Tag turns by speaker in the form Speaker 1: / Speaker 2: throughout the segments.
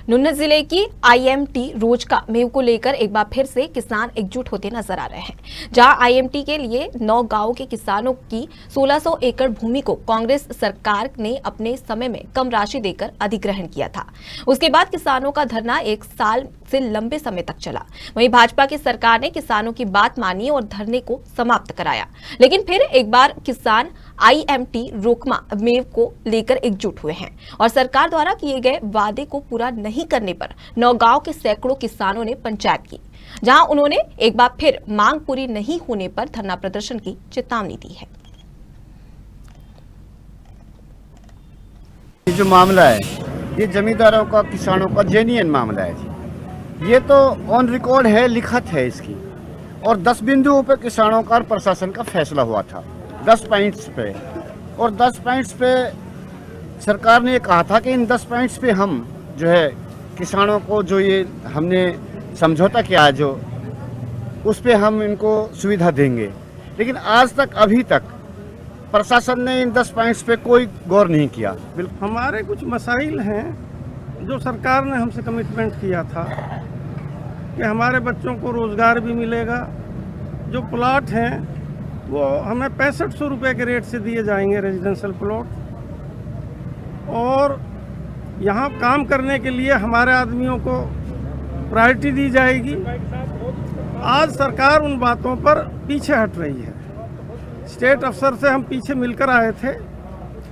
Speaker 1: नुन्नर जिले की आईएमटी रोजका मेव को लेकर एक बार फिर से किसान एकजुट होते नजर आ रहे हैं। जहां आईएमटी के लिए 9 गांव के किसानों की 1600 एकड़ भूमि को कांग्रेस सरकार ने अपने समय में कम राशि देकर अधिग्रहण किया था। उसके बाद किसानों का धरना 1 साल से लंबे समय तक चला। वहीं भाजपा की सरकार ने किसानों की बात मानी और धरने को समाप्त कराया। लेकिन फिर एक बार किसान आईएमटी रोकमा मेव को लेकर एकजुट हुए हैं और सरकार द्वारा किए गए वादे को पूरा नहीं करने पर 9 गांव के सैकड़ों किसानों ने पंचायत की, जहां उन्होंने एक बार फिर मांग पूरी नहीं होने पर धरना प्रदर्शन की चेतावनी दी है।
Speaker 2: ये जो मामला है, ये जमींदारों का किसानों का जेन्युइन मामला है जी। ये तो ऑन रिकॉर्ड है, लिखत है इसकी, और 10 बिंदुओं पे किसानों का और प्रशासन का फैसला हुआ था, 10 पॉइंट्स पे। और 10 पॉइंट्स पे सरकार ने कहा था कि इन 10 पॉइंट्स पे हम जो है किसानों को जो ये हमने समझौता किया जो उस पे हम इनको सुविधा देंगे। लेकिन आज तक अभी तक प्रशासन ने इन 10 पॉइंट्स पे कोई गौर नहीं किया।
Speaker 3: बिल्कुल हमारे कुछ मसाइल हैं जो सरकार ने हमसे कमिटमेंट किया था कि हमारे बच्चों को रोज़गार भी मिलेगा। जो प्लाट हैं वो हमें 6500 रुपये के रेट से दिए जाएंगे, रेजिडेंशियल प्लॉट, और यहाँ काम करने के लिए हमारे आदमियों को प्रायोरिटी दी जाएगी। आज सरकार उन बातों पर पीछे हट रही है। स्टेट अफसर से हम पीछे मिलकर आए थे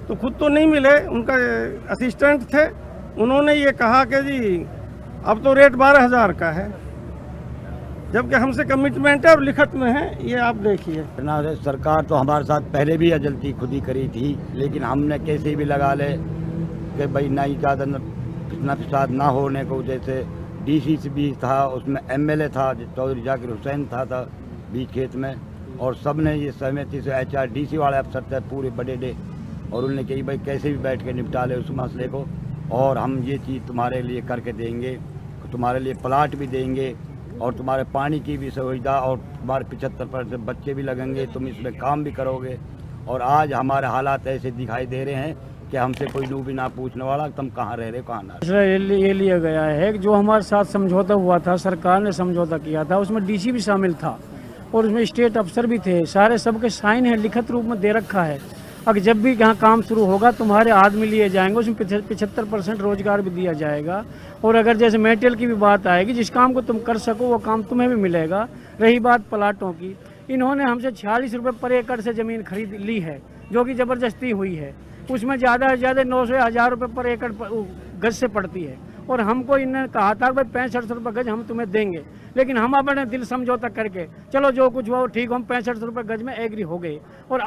Speaker 3: तो खुद तो नहीं मिले, उनका असिस्टेंट थे, उन्होंने ये कहा कि जी अब तो रेट 12,000 का है, जबकि हमसे कमिटमेंट है और लिखत में है। ये आप देखिए।
Speaker 4: सरकार तो हमारे साथ पहले भी जल्दी खुद ही करी थी, लेकिन हमने कैसे भी लगा ले कि भाई नहीं ज़्यादा इतना प्रसाद ना होने को, जैसे डीसी से भी था, उसमें एमएलए था चौधरी जाकिर हुसैन था बीच खेत में, और सब ने ये सहमति से HRDC वाले अफसर थे पूरे बड़े डे, और उन्होंने कही भाई कैसे भी बैठ के निपटा ले उस मसले को, और हम ये चीज़ तुम्हारे लिए करके देंगे, तुम्हारे लिए प्लाट भी देंगे और तुम्हारे पानी की भी सुविधा, और तुम्हारे 75% बच्चे भी लगेंगे, तुम इसमें काम भी करोगे। और आज हमारे हालात ऐसे दिखाई दे रहे हैं कि हमसे कोई नू भी ना पूछने वाला तुम कहाँ रह रहे हो, कहाँ ना।
Speaker 5: ये लिया गया है कि जो हमारे साथ समझौता हुआ था, सरकार ने समझौता किया था, उसमें DC भी शामिल था और उसमें स्टेट अफसर भी थे, सारे सबके साइन है, लिखित रूप में दे रखा है। अब जब भी यहाँ काम शुरू होगा तुम्हारे आदमी लिए जाएंगे, उसमें 75% रोजगार भी दिया जाएगा। और अगर जैसे मेटेरियल की भी बात आएगी, जिस काम को तुम कर सको वो काम तुम्हें भी मिलेगा। रही बात प्लाटों की, इन्होंने हमसे 46 रुपये पर एकड़ से ज़मीन खरीद ली है, जो कि ज़बरदस्ती हुई है। उसमें ज़्यादा से ज़्यादा 900-1000 रुपये पर एकड़ गज से पड़ती है, और हमको इन्होंने कहा था भाई 6500 रुपये गज हम तुम्हें देंगे, लेकिन हम अपने दिल समझौता करके चलो जो कुछ हुआ ठीक, हम 6500 रुपये गज में एग्री हो गए। और